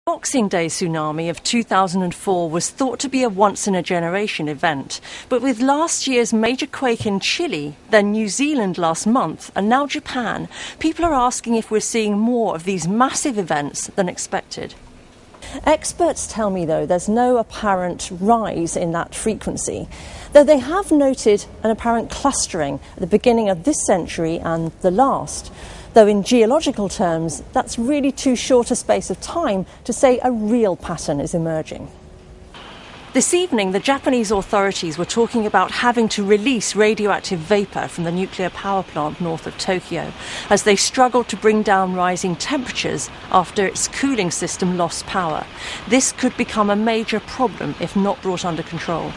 Boxing Day tsunami of 2004 was thought to be a once-in-a-generation event, but with last year's major quake in Chile, then New Zealand last month, and now Japan, people are asking if we're seeing more of these massive events than expected. Experts tell me, though, there's no apparent rise in that frequency, though they have noted an apparent clustering at the beginning of this century and the last. Though in geological terms, that's really too short a space of time to say a real pattern is emerging. This evening, the Japanese authorities were talking about having to release radioactive vapour from the nuclear power plant north of Tokyo as they struggled to bring down rising temperatures after its cooling system lost power. This could become a major problem if not brought under control.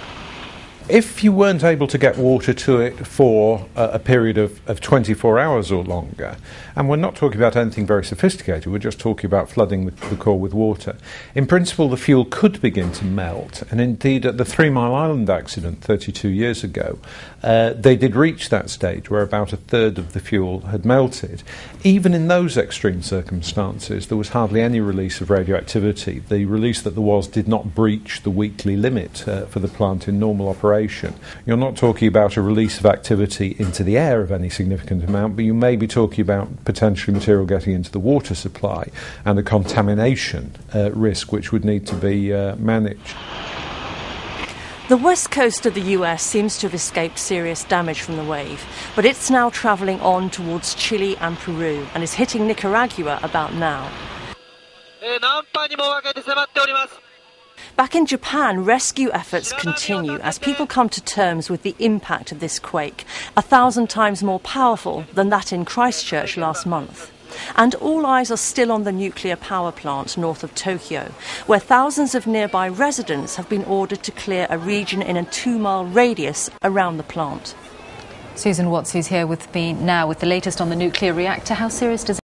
If you weren't able to get water to it for a period of 24 hours or longer, and we're not talking about anything very sophisticated, we're just talking about flooding the core with water, in principle the fuel could begin to melt. And indeed at the 3 Mile Island accident 32 years ago, they did reach that stage where about a third of the fuel had melted. Even in those extreme circumstances, there was hardly any release of radioactivity. The release that there was did not breach the weekly limit for the plant in normal operation. You're not talking about a release of activity into the air of any significant amount, but you may be talking about potentially material getting into the water supply and a contamination risk which would need to be managed. The west coast of the US seems to have escaped serious damage from the wave, but it's now travelling on towards Chile and Peru and is hitting Nicaragua about now. Back in Japan, rescue efforts continue as people come to terms with the impact of this quake, 1,000 times more powerful than that in Christchurch last month. And all eyes are still on the nuclear power plant north of Tokyo, where thousands of nearby residents have been ordered to clear a region in a 2-mile radius around the plant. Susan Watts, who's here with me now with the latest on the nuclear reactor. How serious does